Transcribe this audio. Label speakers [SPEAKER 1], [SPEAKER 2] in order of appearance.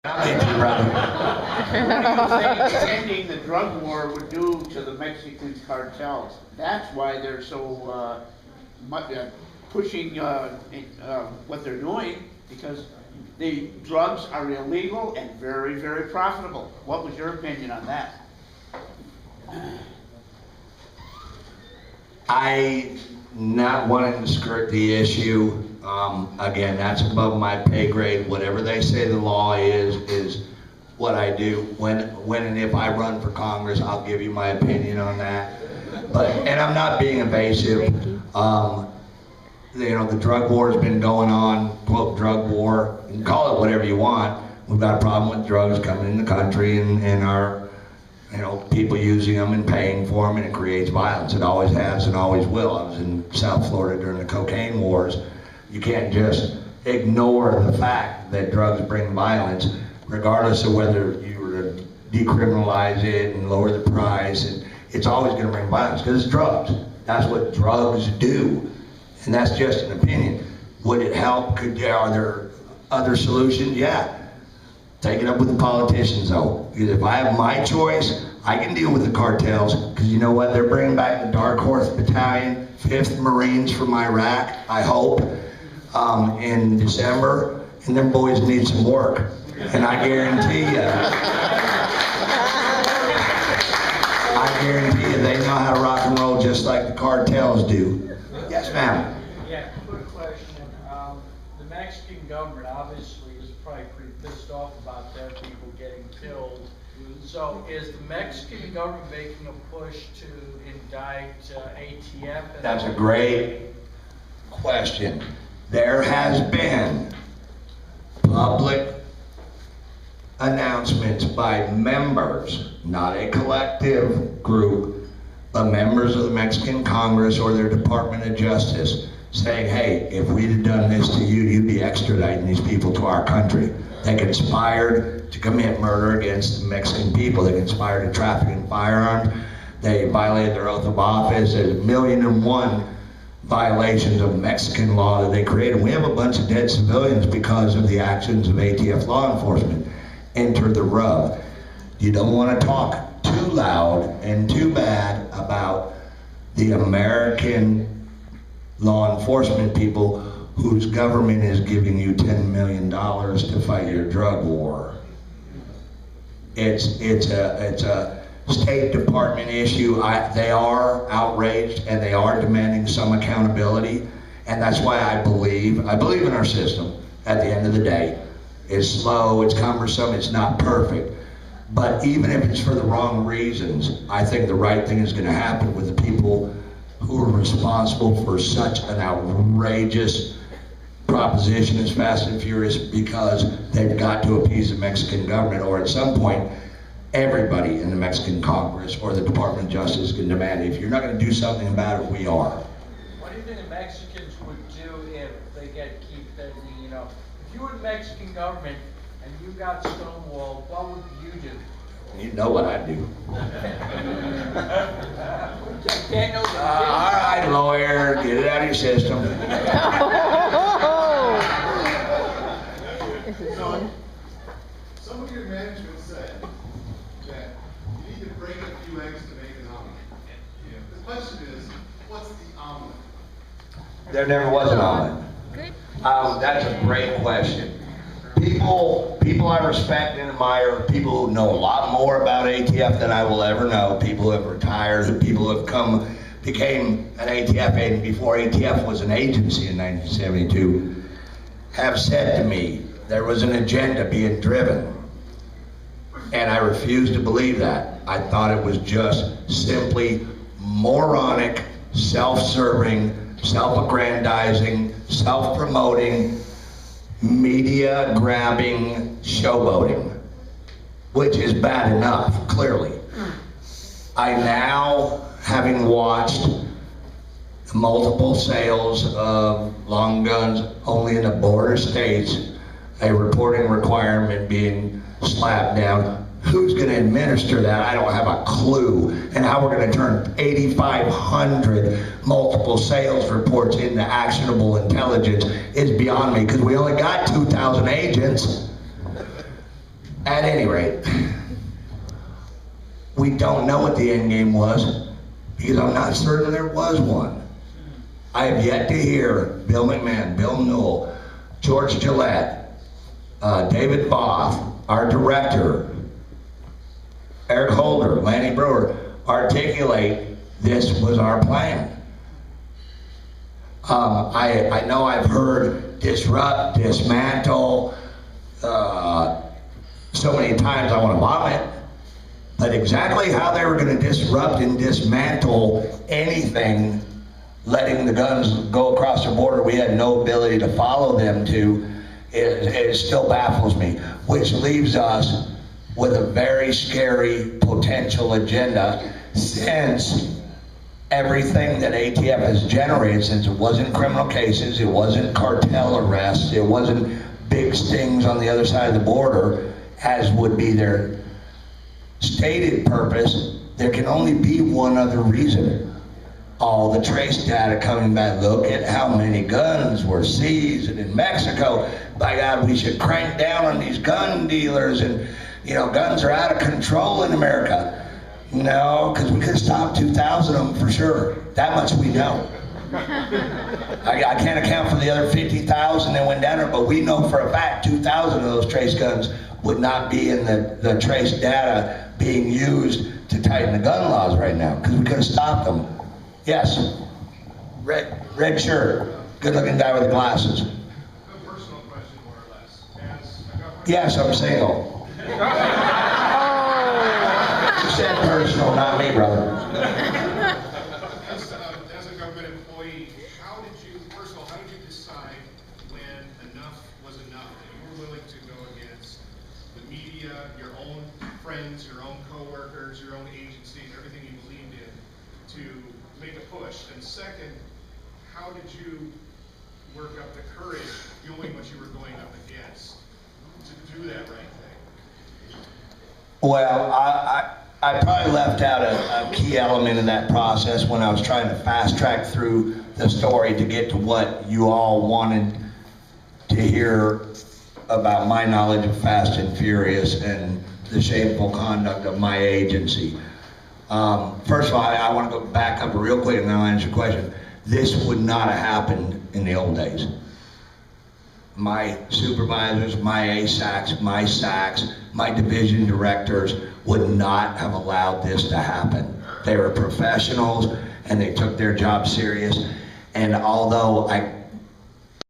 [SPEAKER 1] Ending the drug war would do to the Mexican cartels. That's why they're so pushing what they're doing, because the drugs are illegal and very, very profitable. What was your opinion on that?
[SPEAKER 2] I not wanting to skirt the issue. Again, that's above my pay grade. Whatever they say the law is what I do. When and if I run for Congress, I'll give you my opinion on that. And I'm not being evasive. The drug war has been going on, quote, drug war, you can call it whatever you want. We've got a problem with drugs coming in the country and our, people using them and paying for them, and it creates violence. It always has and always will. I was in South Florida during the cocaine wars. You can't just ignore the fact that drugs bring violence, regardless of whether you were to decriminalize it and lower the price. And it's always going to bring violence because it's drugs. That's what drugs do. And that's just an opinion. Would it help? Are there other solutions? Yeah. Take it up with the politicians, though. Because if I have my choice, I can deal with the cartels. Because you know what? They're bringing back the Dark Horse Battalion, 5th Marines from Iraq, I hope, in December. And them boys need some work. And I guarantee you, they know how to rock and roll just like the cartels do. Yes, ma'am.
[SPEAKER 3] Yeah, quick question. The Mexican government obviously is probably pretty pissed off about their people getting killed. So is the Mexican government making a push to indict ATF?
[SPEAKER 2] That's a great question. There has been public announcements by members, not a collective group, but members of the Mexican Congress or their Department of Justice, saying, hey, if we'd have done this to you, you'd be extraditing these people to our country. They conspired to commit murder against the Mexican people. They conspired to traffic in firearms. They violated their oath of office. There's 1,000,001 violations of Mexican law that they created. We have a bunch of dead civilians because of the actions of ATF law enforcement. Enter the rub. You don't want to talk too loud and too bad about the American law enforcement people whose government is giving you $10 million to fight your drug war. It's a State Department issue. They are outraged and they are demanding some accountability, and that's why I believe in our system. At the end of the day, it's slow, it's cumbersome, it's not perfect. But even if it's for the wrong reasons, I think the right thing is going to happen with the people who are responsible for such an outrageous proposition as Fast and Furious, because they've got to appease the Mexican government, or at some point, everybody in the Mexican Congress or the Department of Justice can demand it. If you're not going to do something about it, we are.
[SPEAKER 3] What do you think the Mexicans would do if they get if you were the Mexican government and you got stonewalled, what would you do?
[SPEAKER 2] You know what I'd do. All right, lawyer, get it out of your system.
[SPEAKER 4] Some of your management said that you need to break a few eggs to make an omelet. The question is, what's the omelet?
[SPEAKER 2] There never was an omelet. That's a great question. People I respect and admire, people who know a lot more about ATF than I will ever know, people who have retired, people who have became an ATF agent before ATF was an agency in 1972, have said to me there was an agenda being driven. And I refuse to believe that. I thought it was just simply moronic, self-serving, self-aggrandizing, self-promoting, media-grabbing showboating, which is bad enough, clearly. I now, having watched multiple sales of long guns only in the border states, a reporting requirement being slapped down, who's going to administer that? I don't have a clue. And how we're going to turn 8,500 multiple sales reports into actionable intelligence is beyond me, because we only got 2,000 agents. At any rate, we don't know what the end game was because I'm not certain there was one. I have yet to hear Bill McMahon, Bill Newell, George Gillette, David Boff, our director, Eric Holder, Lanny Brewer, articulate this was our plan. I know I've heard disrupt, dismantle, so many times I want to vomit, but exactly how they were going to disrupt and dismantle anything, letting the guns go across the border we had no ability to follow them to, it still baffles me, which leaves us with a very scary potential agenda, since everything that ATF has generated, since it wasn't criminal cases, it wasn't cartel arrests, it wasn't big stings on the other side of the border, as would be their stated purpose, there can only be one other reason. All the trace data coming back, look at how many guns were seized in Mexico. By God, we should crank down on these gun dealers, and you know, guns are out of control in America. No, because we could have stopped 2,000 of them for sure. That much we know. I can't account for the other 50,000 that went down there, but we know for a fact 2,000 of those trace guns would not be in the trace data being used to tighten the gun laws right now, because we could have stopped them. Yes, red shirt, good looking guy with glasses.
[SPEAKER 4] A personal question, more or less. As a government,
[SPEAKER 2] Yes, I'm single. You said personal, not me, brother.
[SPEAKER 4] as a government employee, how did you, first of all, how did you decide when enough was enough? That you were willing to go against the media, your own friends, your own coworkers, your own agencies, everything you believed in, to make a push? And second, how did you work up the courage, knowing what you were going up against, to do that right thing?
[SPEAKER 2] Well, I probably left out a key element in that process when I was trying to fast track through the story to get to what you all wanted to hear about my knowledge of Fast and Furious and the shameful conduct of my agency. First of all, I want to go back up real quick and then I'll answer your question. This would not have happened in the old days. My supervisors, my ASACs, my SACs, my division directors would not have allowed this to happen. They were professionals and they took their job serious. And although I